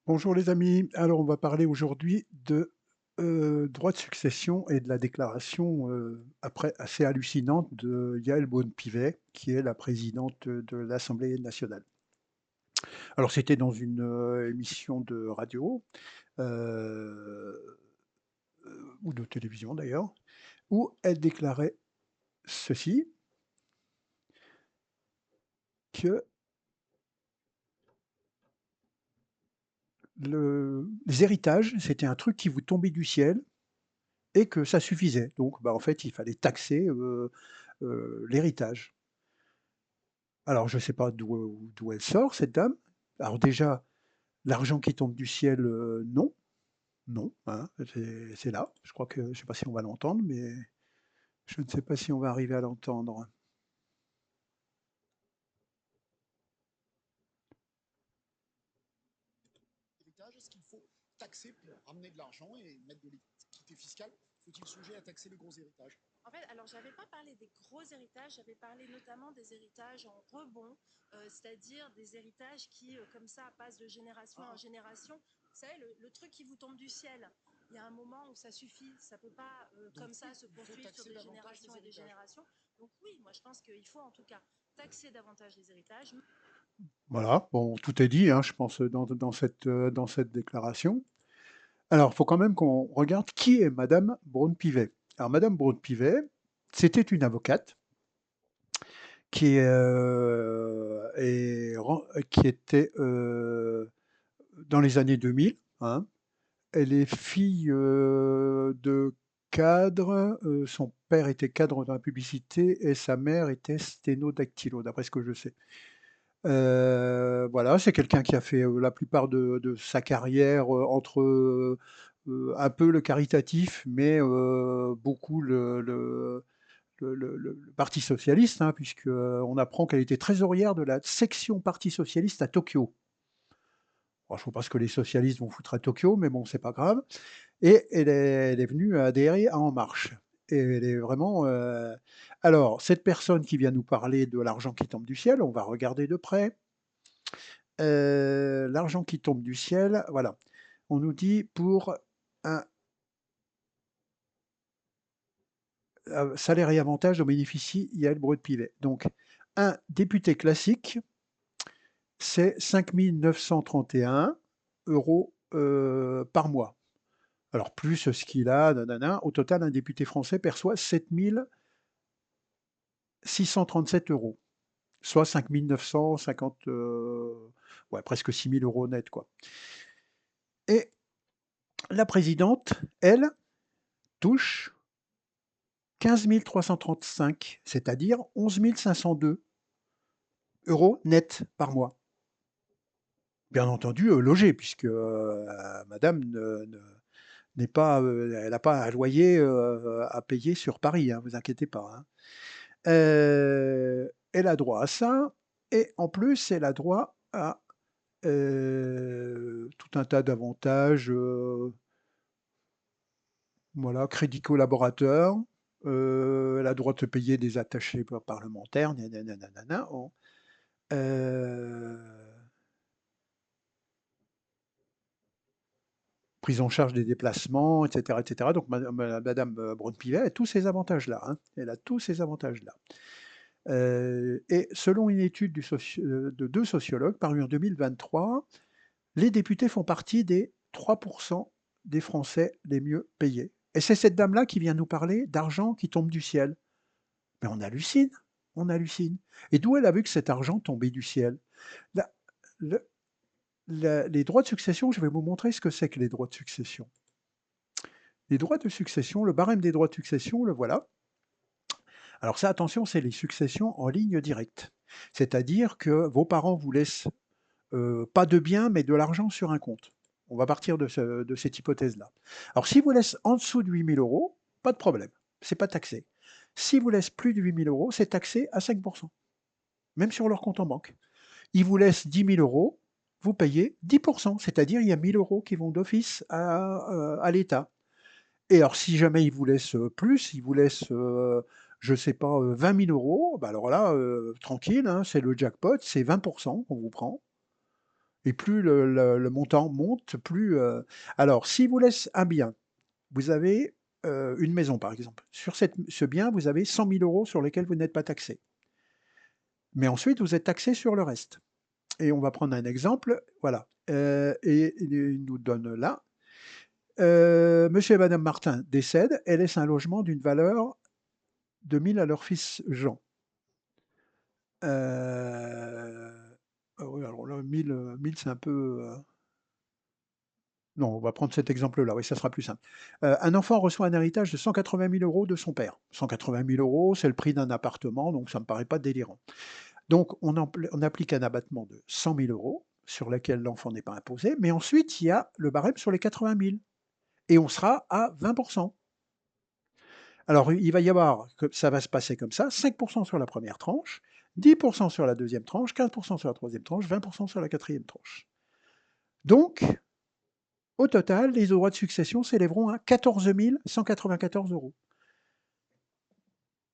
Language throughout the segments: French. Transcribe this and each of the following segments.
Bonjour les amis, alors on va parler aujourd'hui de droit de succession et de la déclaration après assez hallucinante de Yael Braun-Pivet, qui est la présidente de l'Assemblée nationale. Alors c'était dans une émission de radio euh, ou de télévision d'ailleurs, où elle déclarait ceci, que les héritages, c'était un truc qui vous tombait du ciel et que ça suffisait. Donc bah, en fait, il fallait taxer l'héritage. Alors, je ne sais pas d'où elle sort, cette dame. Alors déjà, l'argent qui tombe du ciel, non, non, hein, c'est là. Je crois que, je ne sais pas si on va l'entendre, mais je ne sais pas si on va arriver à l'entendre. Héritage, est-ce qu'il faut taxer pour ramener de l'argent et mettre de l'équité fiscale? Faut-il songer à taxer les gros héritages? En fait, alors j'avais pas parlé des gros héritages, j'avais parlé notamment des héritages en rebond, c'est-à-dire des héritages qui, comme ça, passent de génération en génération. Vous savez, le truc qui vous tombe du ciel, il y a un moment où ça suffit, ça peut pas Donc comme ça oui, se il faut poursuivre sur taxer des davantage générations les et des héritages. générations. Donc oui, moi je pense qu'il faut en tout cas taxer davantage les héritages. Voilà, bon, tout est dit, hein, je pense, dans cette déclaration. Alors, il faut quand même qu'on regarde qui est Madame Braun-Pivet. Alors, Madame Braun-Pivet, c'était une avocate qui était dans les années 2000, hein. Elle est fille de cadre. Son père était cadre dans la publicité et sa mère était sténodactylo, d'après ce que je sais. Voilà, c'est quelqu'un qui a fait la plupart de sa carrière entre un peu le caritatif, mais beaucoup le Parti socialiste, hein, puisque on apprend qu'elle était trésorière de la section Parti socialiste à Tokyo. Alors, je ne sais pas ce que les socialistes vont foutre à Tokyo, mais bon, c'est pas grave. Et elle est venue adhérer à En Marche. Et elle est vraiment. Alors, cette personne qui vient nous parler de l'argent qui tombe du ciel, on va regarder de près. L'argent qui tombe du ciel, voilà. On nous dit pour un salaire et avantage dont bénéficie Yael Braun-Pivet. Donc, un député classique, c'est 5 931 euros par mois. Alors, plus ce qu'il a, nanana, au total, un député français perçoit 7 637 euros, soit 5 950, ouais, presque 6 000 euros net, quoi. Et la présidente, elle, touche 15 335, c'est-à-dire 11 502 euros net par mois. Bien entendu, logé, puisque madame n'est pas, elle n'a pas un loyer à payer sur Paris, hein, vous inquiétez pas, hein. Elle a droit à ça, et en plus, elle a droit à tout un tas d'avantages, voilà, crédit collaborateur, elle a le droit de se payer des attachés parlementaires, nanana, oh. Euh, prise en charge des déplacements, etc., etc. Donc Madame Braun-Pivet a tous ces avantages-là, hein. Elle a tous ces avantages-là. Et selon une étude de deux sociologues parue en 2023, les députés font partie des 3% des Français les mieux payés. Et c'est cette dame-là qui vient nous parler d'argent qui tombe du ciel. Mais on hallucine, on hallucine. Et d'où elle a vu que cet argent tombait du ciel? Là, le- les droits de succession, je vais vous montrer ce que c'est que les droits de succession. Les droits de succession, le barème des droits de succession, le voilà. Alors ça, attention, c'est les successions en ligne directe. C'est-à-dire que vos parents vous laissent pas de biens, mais de l'argent sur un compte. On va partir de cette hypothèse-là. Alors si vous laissez en dessous de 8 000 euros, pas de problème, c'est pas taxé. Si vous laissez plus de 8 000 euros, c'est taxé à 5%, même sur leur compte en banque. Ils vous laissent 10 000 euros, vous payez 10%, c'est-à-dire il y a 1 000 euros qui vont d'office à l'État. Et alors, si jamais ils vous laissent plus, ils vous laissent, je sais pas, 20 000 euros, bah alors là, tranquille, hein, c'est le jackpot, c'est 20% qu'on vous prend. Et plus le montant monte, plus... Alors, s'il vous laisse un bien, vous avez une maison, par exemple. Sur ce bien, vous avez 100 000 euros sur lesquels vous n'êtes pas taxé. Mais ensuite, vous êtes taxé sur le reste. Et on va prendre un exemple. Voilà. Et il nous donne là. Monsieur et Madame Martin décèdent et laissent un logement d'une valeur de 1000 à leur fils Jean. Oui, alors là, 1000 c'est un peu... Non, on va prendre cet exemple-là, oui, ça sera plus simple. Un enfant reçoit un héritage de 180 000 euros de son père. 180 000 euros, c'est le prix d'un appartement, donc ça ne me paraît pas délirant. Donc on applique un abattement de 100 000 euros sur lequel l'enfant n'est pas imposé, mais ensuite il y a le barème sur les 80 000 et on sera à 20%. Alors il va y avoir, ça va se passer comme ça, 5% sur la première tranche, 10% sur la deuxième tranche, 15% sur la troisième tranche, 20% sur la quatrième tranche. Donc, au total, les droits de succession s'élèveront à 14 194 euros.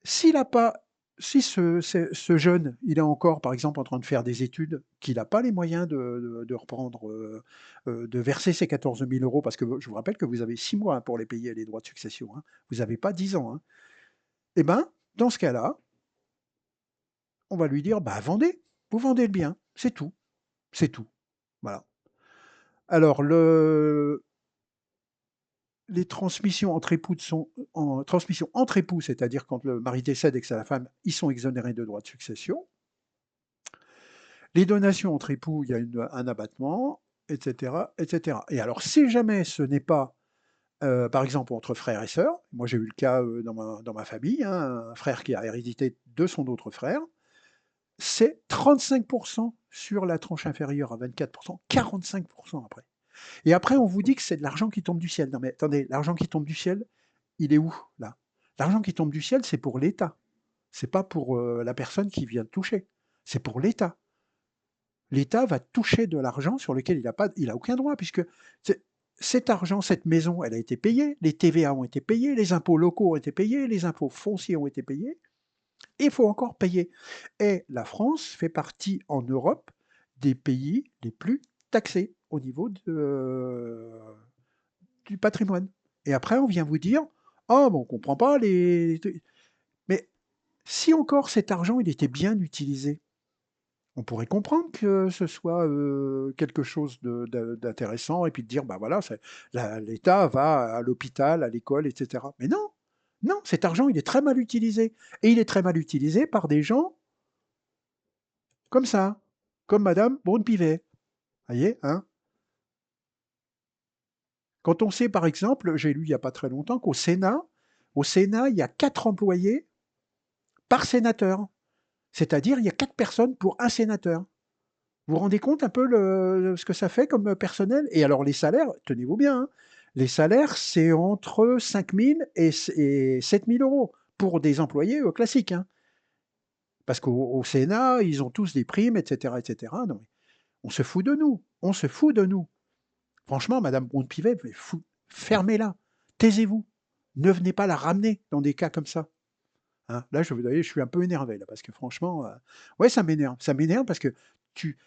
S'il n'a pas, si ce jeune, il est encore, par exemple, en train de faire des études, qu'il n'a pas les moyens de reprendre, de verser ces 14 000 euros, parce que je vous rappelle que vous avez 6 mois pour les payer, les droits de succession, hein. Vous n'avez pas 10 ans. Hein. Eh bien, dans ce cas-là, on va lui dire, bah vendez, vous vendez le bien, c'est tout. C'est tout. Voilà. Alors, les transmissions entre époux sont en transmission entre époux, c'est-à-dire quand le mari décède et que c'est la femme, ils sont exonérés de droits de succession. Les donations entre époux, il y a un abattement, etc., etc. Et alors, si jamais ce n'est pas, par exemple, entre frères et sœurs, moi j'ai eu le cas dans ma famille, hein, un frère qui a hérédité de son autre frère, c'est 35% sur la tranche inférieure à 24%, 45% après. Et après, on vous dit que c'est de l'argent qui tombe du ciel. Non mais attendez, l'argent qui tombe du ciel, il est où là? L'argent qui tombe du ciel, c'est pour l'État. C'est pas pour la personne qui vient de toucher. C'est pour l'État. L'État va toucher de l'argent sur lequel il n'a aucun droit, puisque cet argent, cette maison, elle a été payée, les TVA ont été payés, les impôts locaux ont été payés, les impôts fonciers ont été payés, et il faut encore payer. Et la France fait partie en Europe des pays les plus taxés au niveau du patrimoine. Et après, on vient vous dire, oh, bon, on ne comprend pas les... Mais si encore cet argent, il était bien utilisé, on pourrait comprendre que ce soit quelque chose d'intéressant et puis de dire, bah voilà, l'État va à l'hôpital, à l'école, etc. Mais non, non, cet argent, il est très mal utilisé. Et il est très mal utilisé par des gens comme ça, comme Madame Braun-Pivet. Voyez, hein? Quand on sait, par exemple, j'ai lu il n'y a pas très longtemps qu'au Sénat, il y a 4 employés par sénateur. C'est-à-dire, il y a 4 personnes pour un sénateur. Vous vous rendez compte un peu ce que ça fait comme personnel? Et alors les salaires, tenez-vous bien, hein, les salaires, c'est entre 5 000 et 7 000 euros pour des employés classiques. Hein. Parce qu'au Sénat, ils ont tous des primes, etc. etc. Non, mais on se fout de nous. On se fout de nous. Franchement, Madame Braun-Pivet, fermez-la. Taisez-vous. Ne venez pas la ramener dans des cas comme ça. Hein, là, vous voyez, je suis un peu énervé, là, parce que franchement, ouais, ça m'énerve. Ça m'énerve parce que tu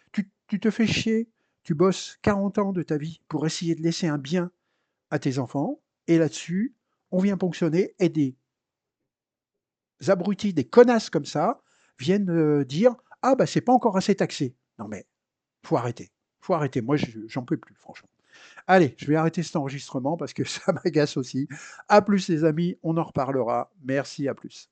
te fais chier, tu bosses 40 ans de ta vie pour essayer de laisser un bien à tes enfants, et là-dessus, on vient ponctionner, et des abrutis, des connasses comme ça, viennent dire ah, bah, c'est pas encore assez taxé. Non, mais faut arrêter. Faut arrêter. Moi, j'en peux plus, franchement. Allez, je vais arrêter cet enregistrement parce que ça m'agace aussi. À plus, les amis, on en reparlera. Merci, à plus.